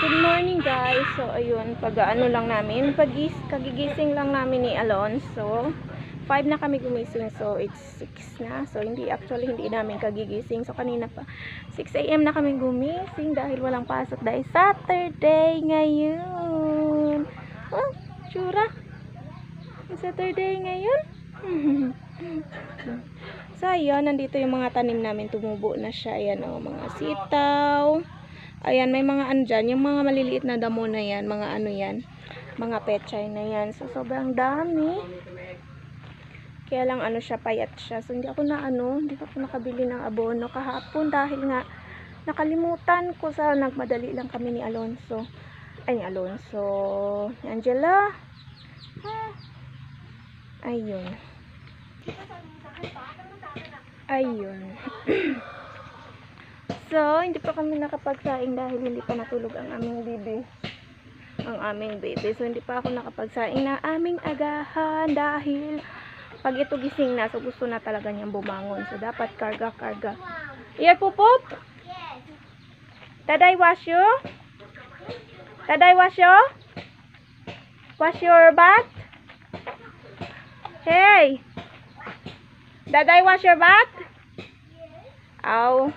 Good morning guys. So ayun, pag-ano lang namin, kagigising lang namin ni Alonso. 5 na kami gumising, so it's 6 na. So hindi namin kagigising. So kanina pa 6 AM na kami gumising dahil walang pasok dahil Saturday ngayon. Oh, tsura. Saturday ngayon. So ayun, nandito yung mga tanim namin, tumubo na siya. Ayan o, mga sitaw. Ayan, may mga ano dyan, yung mga maliliit na damo na yan, mga ano yan, mga pechay na yan. So, sobrang dami. Kaya lang ano siya, payat siya. So, hindi ako nakabili ng abono kahapon dahil nga nakalimutan ko sa nagmadali lang kami ni Alonso. Ay, ni Angela. Ayun. Ayun. So, hindi pa kami nakapagsaing dahil hindi pa natulog ang aming baby. So, hindi pa ako nakapagsaing na aming agahan dahil pag ito gising na, so gusto na talaga niyang bumangon. So, dapat karga. Here, Pupop? Yes. Daday wash you? Wash your butt? Hey! Daday wash your butt? Yes. Ow.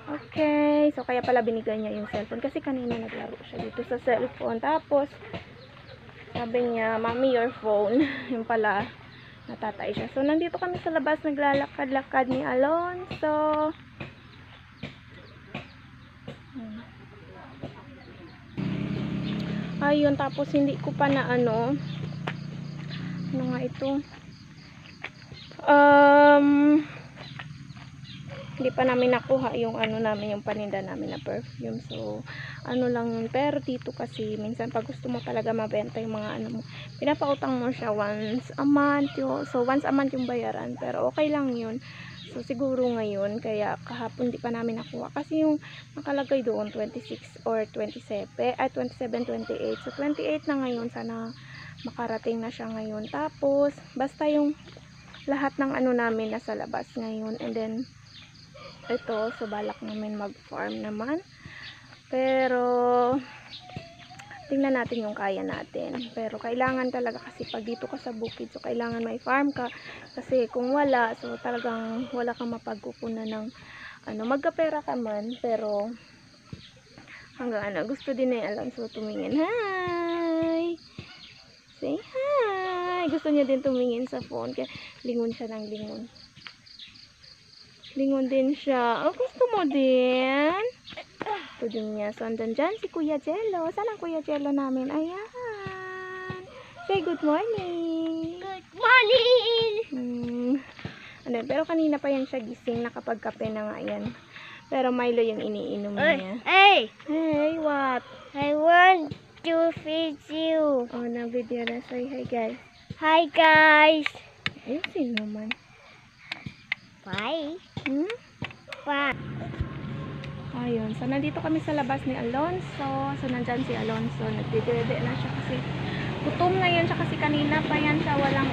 Okay, so kaya pala binigay niya yung cellphone kasi kanina naglaro siya dito sa cellphone. Tapos sabi niya, "Mommy, your phone." Yung pala natatay siya. So nandito kami sa labas, naglalakad-lakad ni Alonso. Ayun, tapos hindi ko pa na ano nga ito, hindi pa namin nakuha yung ano namin, yung paninda namin na perfume. So ano lang yun, pero dito kasi minsan pag gusto mo talaga mabenta yung mga ano mo, pinapautang mo siya once a month. So once a month yung bayaran, pero okay lang yun. So siguro ngayon, kaya kahapon di pa namin nakuha kasi yung nakalagay doon 26 or 27 at 27, 28. So 28 na ngayon, sana makarating na siya ngayon. Tapos basta yung lahat ng ano namin nasa labas ngayon, and then ito, so balak namin mag-farm naman. Pero tingnan natin yung kaya natin. Pero kailangan talaga kasi pag dito ka sa bukid, so kailangan may farm ka. Kasi kung wala, so talagang wala kang mapagkukunan ng ano, magkapera ka man. Pero hanggang ano, gusto din na yung Alonso tumingin. Hi! Say hi! Gusto niya din tumingin sa phone. Kaya lingon siya ng lingon. Lingon din siya. Oh, gusto mo din? Gusto din niya. So, andan dyan si Kuya Jello. Saan ang Kuya Jello namin? Ayan. Say good morning. Good morning! Ano, pero kanina pa yan siya gising. Nakapagkape na nga yan. Pero Milo yung iniinom niya. Hey! Hey, what? I want to feed you. Oh, na video na. Say hi, guys. Hi, guys! Ayun, sino naman? Bye. Pa. Ayun. So, nandito kami sa labas ni Alonso. So, nandyan si Alonso. Nagdidede na siya kasi gutom na yan siya kasi kanina pa yan siya walang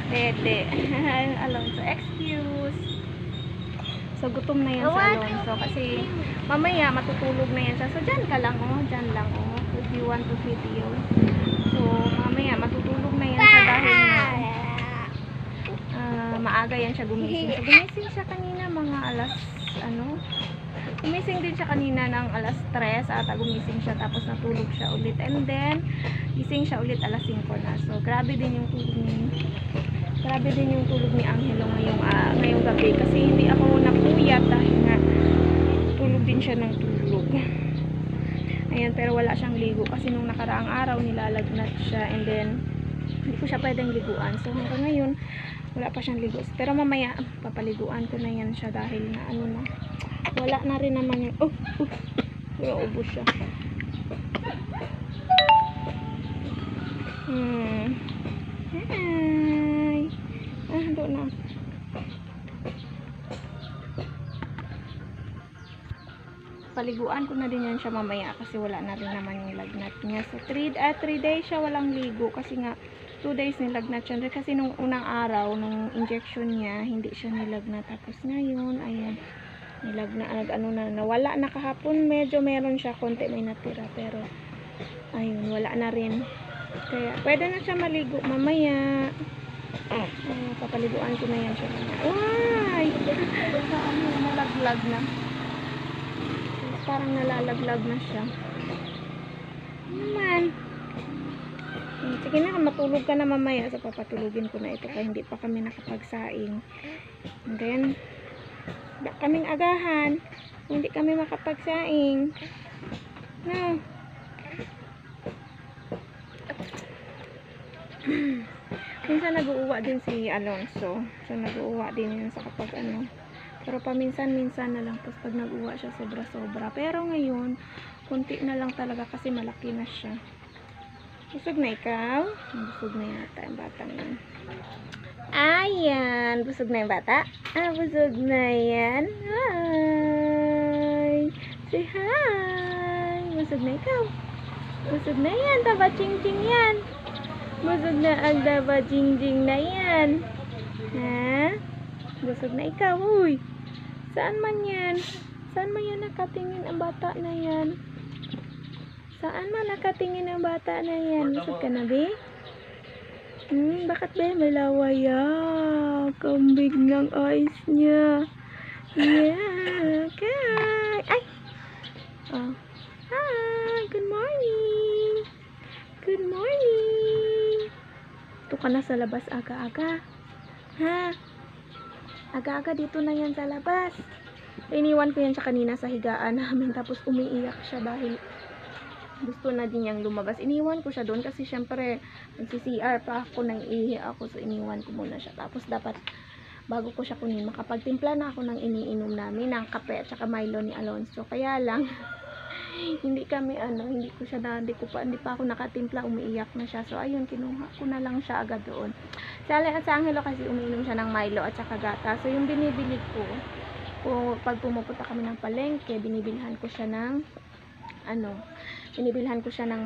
dede. Alonso, excuse. So, gutom na yan si Alonso kasi mamaya matutulog na yan siya. So, dyan ka lang, oh. Dyan lang, oh. If you want to feed you. So, mamaya matutulog na yan siya dahil maaga yan siya gumising. So, gumising siya kanina mga gumising din siya kanina ng alas 3 ata gumising siya, tapos natulog siya ulit, and then gising siya ulit alas 5 na. So, grabe din yung tulog ni Angelo ngayong gabi kasi hindi ako napuyat dahil nga tulog din siya ng tulog. Ayan, pero wala siyang ligo kasi nung nakaraang araw nilalagnat siya, and then hindi ko siya pwedeng liguan. So, hanggang ngayon wala pa siyang ligo. Pero mamaya papaliguan ko na yan siya dahil na wala na rin naman yung ubos siya. Hi. Doon na. Paliguan ko na din yan siya mamaya kasi wala na rin naman yung lagnat niya. So 3 days siya walang ligo kasi nga 2 days nilagnat siya. Kasi nung unang araw, nung injection niya, hindi siya nilagnat. Tapos ngayon, ayan, Ano na, nawala na kahapon. Medyo meron siya, konti may natira. Pero, ayun, wala na rin. Kaya, pwede na siya maligo mamaya. Papaliguan ko na yan siya. Uy! Nalaglag na. Parang nalalaglag na siya. Naman. Sige na, matulog ka na mamaya. So, papatulugin ko na ito kaya hindi pa kami nakapagsaing. And then, wala kaming agahan. Hindi kami makapagsaing. No. Minsan nag-uuwa din si Alonso. So, nag-uuwa din yun sa kapag ano. Pero paminsan-minsan na lang. Tapos pag nag-uwa siya, sobra-sobra. Pero ngayon, kunti na lang talaga kasi malaki na siya. Busog na ikaw? Busog na yata yung batang yan. Ayan. Busog na yung bata? Busog na yan. Hi! Say hi! Busog na ikaw? Busog na yan. Taba ching-ching yan. Busog na ang taba ching-ching na yan. Ha? Busog na ikaw. Uy! Saan man yan? Saan man yan nakatingin ang bata na yan? Saan man nakatingin ang bata na yan? Busog ka na, be? Bakit ba? May lawaya. Kambig ng eyes niya. Yeah. Okay. Ay! Oh. Hi! Good morning! Good morning! Ito ka na sa labas aga-aga. Ha? Aga-aga dito na yan sa labas. Iniwan ko yan siya kanina sa higaan namin. Tapos umiiyak siya dahil gusto na din niyang lumabas. Iniwan ko siya doon kasi syempre nagsi-CR pa ako, nang ihi ako. So iniwan ko muna siya. Tapos dapat bago ko siya kunin, makapagtimpla na ako ng iniinom namin ng kape at saka Milo ni Alonso. Kaya lang hindi pa ako nakatimpla, umiiyak na siya. So ayun, kinuha ko na lang siya agad doon. Sa Angelo kasi umiinom siya ng Milo at saka gata. So yung binibili ko, pag pumupunta kami ng palengke, binibilhan ko siya ng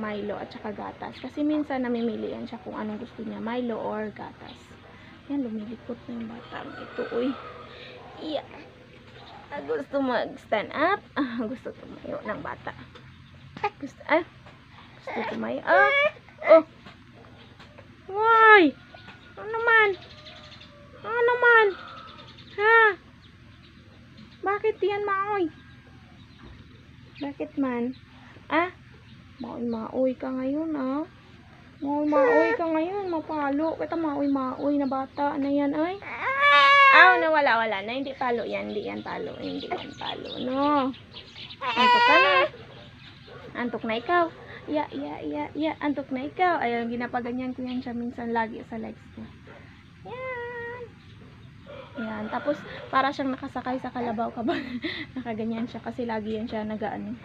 Milo at saka gatas. Kasi minsan namimili yan siya kung anong gusto niya, Milo or gatas. Yan, lumilikot na yung bata. Ito, uy. Yeah. Gusto mag-stand up. Gusto tumayo ng bata. Gusto tumayo. Oh. Why? Ano naman? Ha? Bakit yan, Maoy? Bakit man? Maoy ka ngayon, Maoy ka ngayon, mapalo. Kita maoy na bata na yan, ay. Wala na. Hindi palo yan. Hindi yan palo, no. Antok ka na. Antok na ikaw. Antok na ikaw. Ayun, ginapaganyan ko yan siya minsan lagi sa legs ko. Yan. Tapos, para siyang nakasakay sa kalabaw ka ba? Nakaganyan siya kasi lagi yan siya nagaano.